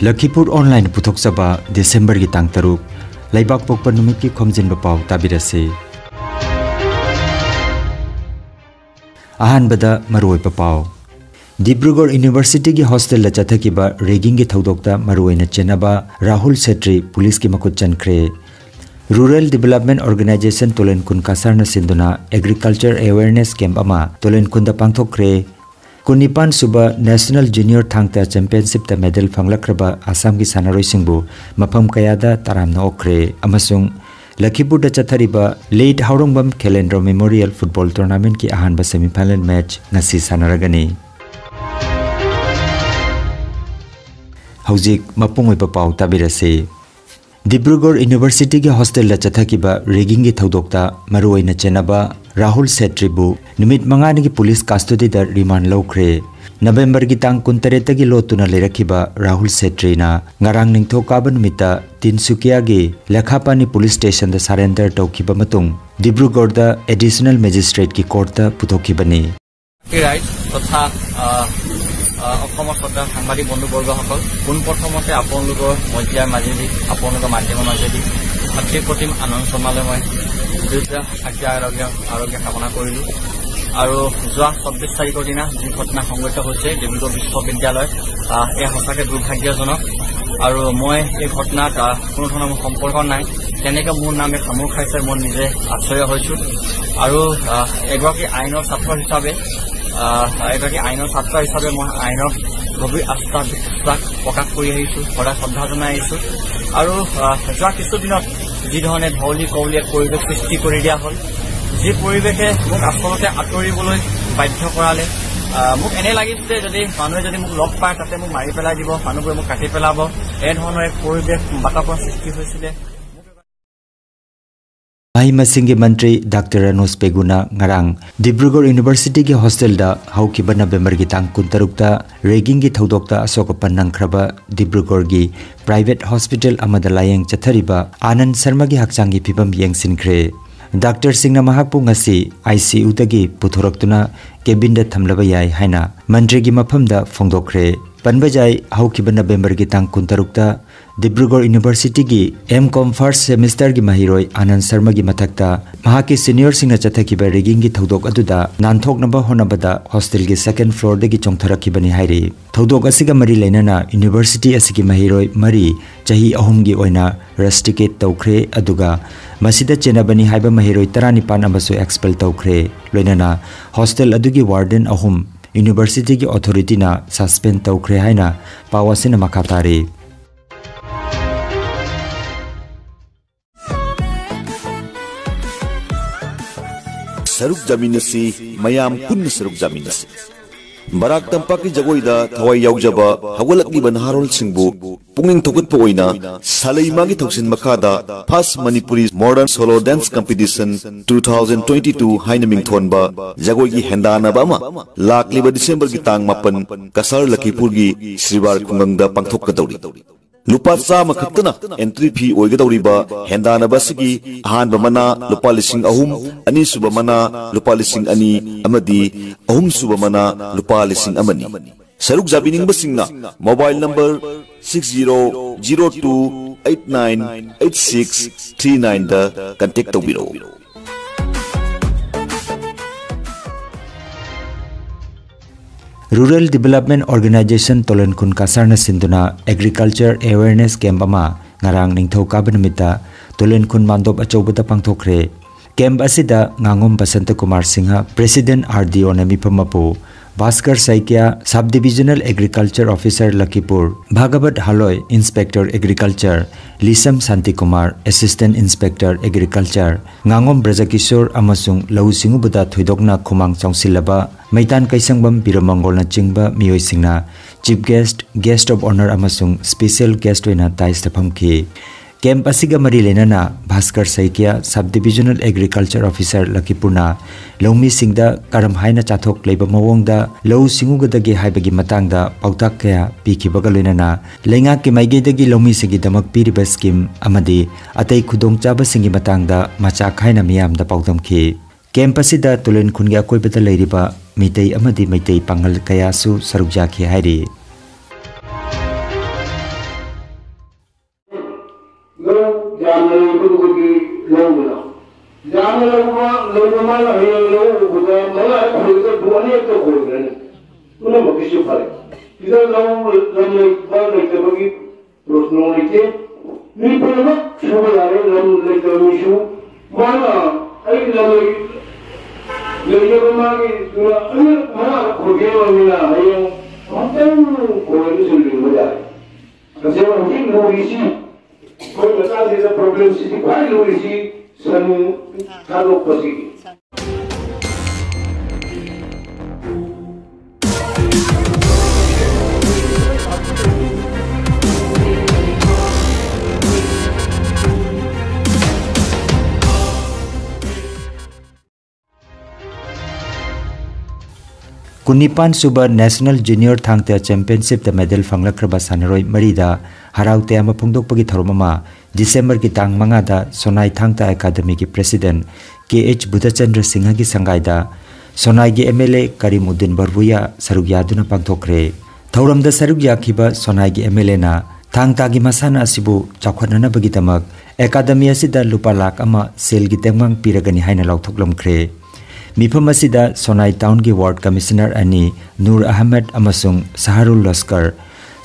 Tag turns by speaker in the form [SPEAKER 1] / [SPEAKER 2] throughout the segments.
[SPEAKER 1] Lakhipuronline puthokchaba December gi tang taruk laibak pokpa numit ki Khomjinba Pao tabirase. Ahanbada maroipa Pao Dibrugarh University ki hostel la chathakiba ragging gi thodokta maroina chenaba Rahul Setri police ki makut chankre. Rural Development Organization Tolenkun kasarna sinduna Agriculture Awareness Camp ama Tolenkun da pangthokre. Kunipan suba National Junior Thangta Championship ta medal phanglakraba Assam ki sanaroi singbu mafam kayada taramna okre amasung Lakhipur da chathariba late Haurongbam Calendar Memorial Football Tournament ki ahanba semi-final match ngasi sanaragani. Haujik mapungoi pa Pao tabirase. Dibrugarh University ki hostel la chathakiba ragging gi thodokta maroina chenaba Rahul Setribu numit mangani ki police custody da remand lawkre. November ki tang 13 gi lotuna lerakhiba Rahul Setrina ngarang ningthokaba numita Tinsukia gi Lakhapani police station da surrender tawkhiba matung Dibrugarh da additional magistrate ki court da puthokibani.
[SPEAKER 2] Right totha অসমৰ সদা সাংবাদিক বন্ধুবৰ্গসকল পোনপ্ৰথমতে আপোনালোকৰ মজিয়াৰ মাজেদি আপোনালোকৰ মাধ্যমৰ মাজেদি ভাতৃ প্ৰতিম আনন্দ শৰ্মালৈ মই আৰোগ্য কামনা কৰিলোঁ আৰু যোৱা 26 তাৰিখৰ দিনা যি ঘটনা সংঘটিত হৈছে ডিব্ৰুগড় বিশ্ববিদ্যালয় এই সঁচাকৈ দুৰ্ভাগ্যজনক আৰু মই এই ঘটনাত কোনো ধৰণৰ সম্পৰ্ক নাই তেনেকৈ মোৰ নামে সামোৰ খাইছে মই নিজে আশ্চৰ্য হৈছোঁ আৰু এগৰাকী আইনৰ ছাত্ৰ হিচাপে আইনৰ ছাত্ৰ হিচাপে মই আইনৰ গভীৰ আস্থা বিশ্বাস প্ৰকাশ কৰি আহিছোঁ সদায় শ্ৰদ্ধা জনাই আহিছোঁ আৰু যোৱা কিছুদিনত যি ধৰণে ধৌলি কৌলিয়ে পৰিৱেশ সৃষ্টি কৰি দিয়া হ'ল যি পৰিৱেশে মোক আচলতে আঁতৰিবলৈ বাধ্য কৰালে মোক এনে লাগিছে যদি মানুহে যদি মোক লগ পায় তাতে মোক মাৰি পেলাই দিব মানুহবোৰে মোক কাটি পেলাব এনেধৰণৰ এক পৰিৱেশ বাতাবৰণ সৃষ্টি হৈছিলে
[SPEAKER 1] Mahimasingi Mantri Dr. Anos Peguna ngarang Dibrugarh University ki hostel da haukiba November gi tang 13 ta ragging gi thodokta asokapan nangkraba Dibrugarh gi private hospital amada layeng chathariba Anand Sharma gi hakchang gi phibam yengsinkre. Dr. Singna mahakpu ngasi ICU tagi puthoroktuna cabin da thamlaba yai haina mantri gi mafam da phongdokre. Panbajai haukiba November gi tang 13 ta Dibrugarh University gi M.Com first semester gi mahiroi Anand Sharma gi mathakta mahaki senior singna chathakiba ragging gi thodok aduda nanthoknaba honabada hostel gi second floor dagi chongtharakibani hairi thodok asiga mari leinana university asigi mahiroi mari chahi ahum gi oina rusticate tawkhre aduga masida chenabani haiba mahiroi 19 amasu expel tawkhre loinana hostel adugi warden ahum university gi authority na suspend tawkhre haina pawasina makatari
[SPEAKER 3] Saruk Jaminasi, Mayam Kun Saruk Jaminasi. Barak Tampak ki jagoida thawai yaujaba hawalak ni Banharol Singbu punging thogut poina Salaima gi thoksin makada first Manipuri modern solo dance competition 2022 hainaming thonba jagoi gi hendana bama lakliba December gi tang mapan kasar Lakhipur gi Sriwar Khungangda pangthok kadori Lupa sama khaktana entry fee oigadoriba hendana basigi ahan bamana lupa lising ahum ani subamana lupa lising ani amadi ahum subamana lupa lising amani saruk jabining basingna mobile number 6002898639 da contact tobiro
[SPEAKER 1] Rural Development Organization Tolenkun kasarna sinduna Agriculture Awareness Camp ama ngarang ningthokaba numita Tolenkun mandop achobada pangthokre camp asida ngangom Basanta Kumar Singha President RDO na mipamapu Bhaskar Saikia Subdivisional Agriculture Officer Lakhipur Bhagavat Haloy Inspector Agriculture Lisam Santi Kumar Assistant Inspector Agriculture ngangom Brajakishore amasung lau singubada thoidokna khumang chongsilaba Maitan Kaisangbam Biramangol na chingba miyoi singna Chief Guest of Honor amasung Special Guest wena tais tapamki Camp asiga mari lenana Bhaskar Saikia Subdivisional Agriculture Officer Lakhipurna Longmi singda karam haina chathok leiba mawongda lau singugadagi haibagi matangda pautak kaya pikibaga lenana lenga ki maigedagi longmi sigi damak piriba scheme amadi atei khudongchaba singi matangda macha khaina miyamda paudamki Camp asida Tolenkun gi akoibada leiriba mitei amadi maitai pangal kayasu sarukjaki hairi
[SPEAKER 4] Yamna lagma la hayang buda mala khulga duane to khulgan una makishu phare ida lam ba like bagi prosno like ni pala shubare lam like mishu mala ai lam le ma gi dura ai mala khulge wa mina hayang amtan ko ni sulli mala kasi wa hin no isi ko mata de problem si bhai lo isi san kalau posisi.
[SPEAKER 1] Kunipan Suba National Junior Thangta Championship the medal fanglakraba sanaroi marida haraute ama phungdokpagi thoromama December ki tang mangada Sonai Thangta Academy ki President KH Budachandra Singha ki sangaida Sonai gi MLA Karimuddin Barbuya saruk yaduna pangthokre thauramda saruk yakhiba Sonai gi MLA na Thangta gi masana asibu chakhanana bagi tamak Academy asida lupa lakh ama sel gi tengmang piragani haina lauthoklamkre Mifam asida Sonai Town ki Ward Commissioner ani Nur Ahmed amasung Saharul Laskar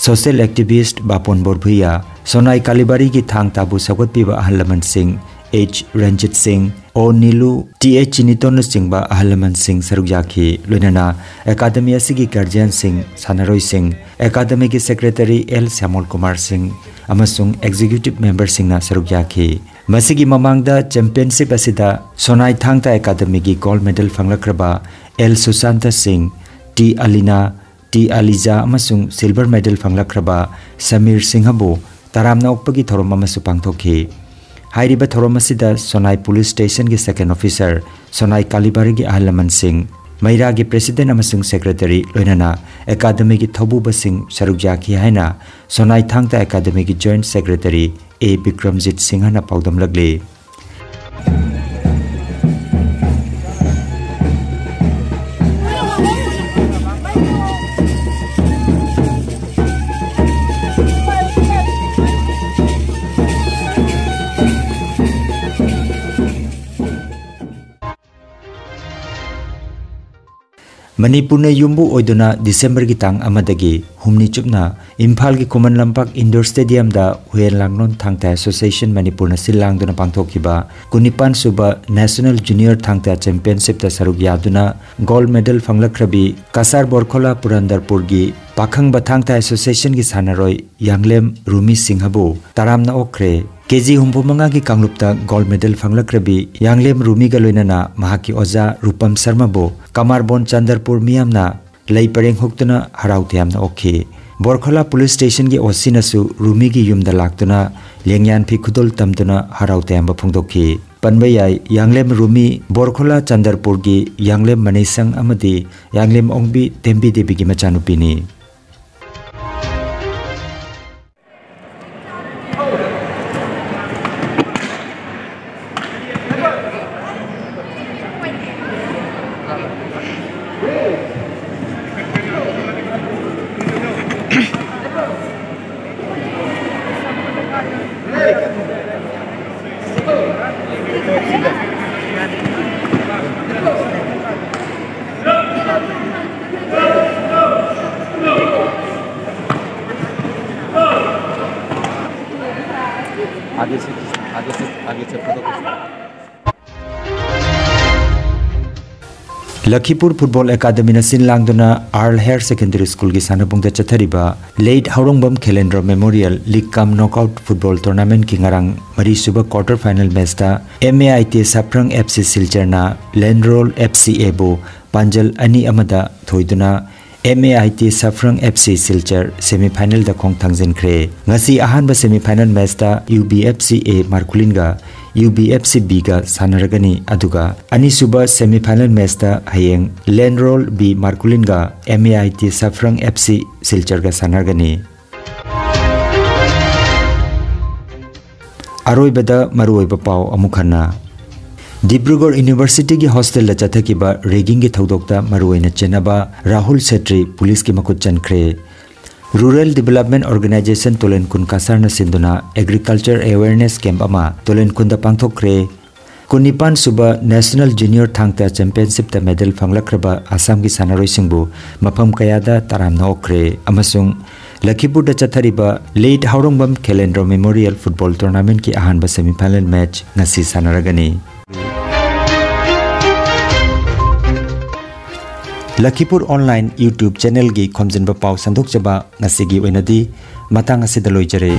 [SPEAKER 1] Social Activist Bapon Borbhuya Sonai Kalibari ki thang tabu sagot piba ahalaman Singh H Ranjit Singh O Nilu TH Chiniton Singba ahalaman Singh sarugyaki loinana Academy asigi Guardian Singh Sanaroi Singh Academy ki Secretary L Samol Kumar Singh amasung Executive Member Singh na sarugyaki Masigi mamangda championship asida Sonai Thangta Academy ki gold medal fanglakraba L Susanta Singh T Alina T Aliza amasung silver medal fanglakraba Samir Singhabu taramna okpagi thorom amasu pangthokhi hairiba thorom asida Sonai Police Station ki second officer Sonai Kalibari ki Ahalaman Singh Maira ki President amasung Secretary loinana Academy ki Thobuba Singh sarugyaki haina Sonai Thangta Academy ki Joint Secretary A Bikramjit Singh hana paudam lagle Manipur ne yumbu oiduna December ki tang amadagi humni chupna Imphal ki Kuman Lampak Indoor Stadium da Huyen Langnon Thangta Association Manipur na silang duna pangthokhiba Kunipan Suba National Junior Thangta Championship da saruk yaduna gold medal fanglakrabi Kasar Borkhola Purandarpur gi Pakhang Bathangta Association ki sanaroi Yanglem Rumi Singhabu taramna okre KG humpumanga ki kanglupta gold medal fanglakrabi Yanglem Rumi galoinana mahaki oza Rupam Sharma bo Kamarbon Chandarpur miyamna lei pareng hoktuna harautiamna okhi Borkhola Police Station ki osinasu Rumi gi yumda laktuna lengyan phi khudol tamtuna harautiamba phungdokhi panbayai Yanglem Rumi Borkhola Chandarpur gi Yanglem Manisang amadi Yanglem Ongbi Tembi Devi gi machanupini Lakhipur Football Academy na sinlangduna Earl Hare Secondary School ki sanabungda chathariba late Haurongbam Khelendra Memorial League Cum Knockout Football Tournament ki ngarang mari suba quarter final match ta MAIT Saprang FC Silchar na Landroll FC Ebo Panjal ani amada thoiduna MAIT Saprang FC Silchar semi final da khong thangjenkre ngasi ahanba semi final match ta UBFC A Markulinga UBFC B ga sanaragani aduga ani suba semi final match ta hayeng Landroll B Markulinga MAIT Saprang FC Silchar ga sanaragani aroibada maruoiba pau amukhana Dibrugarh University ki hostel la chathakiba ragging ki thodokta maruoina chenaba Rahul Setri police ki makut chankre Rural Development Organization Tolenkun Kasar na sinduna Agriculture Awareness Camp ama Tolenkun da pangthokre कुनिपान सुबा national junior Thangta championship ता medal फंगलक्रबा आसाम की सानारोइसिंगबु मफम कयादा तारामना ओख्रे अमसुंग लखीपुर दा चथरिबा late Haorangbam Khelendro memorial football tournament की अहानबा सेमीफाइनल मैच ngasi सानारगनी लखीपुर ऑनलाइन यूट्यूब चैनल की खोमजिनबा पाव संदोकजबा ngasi gi oinadi matang asida loijare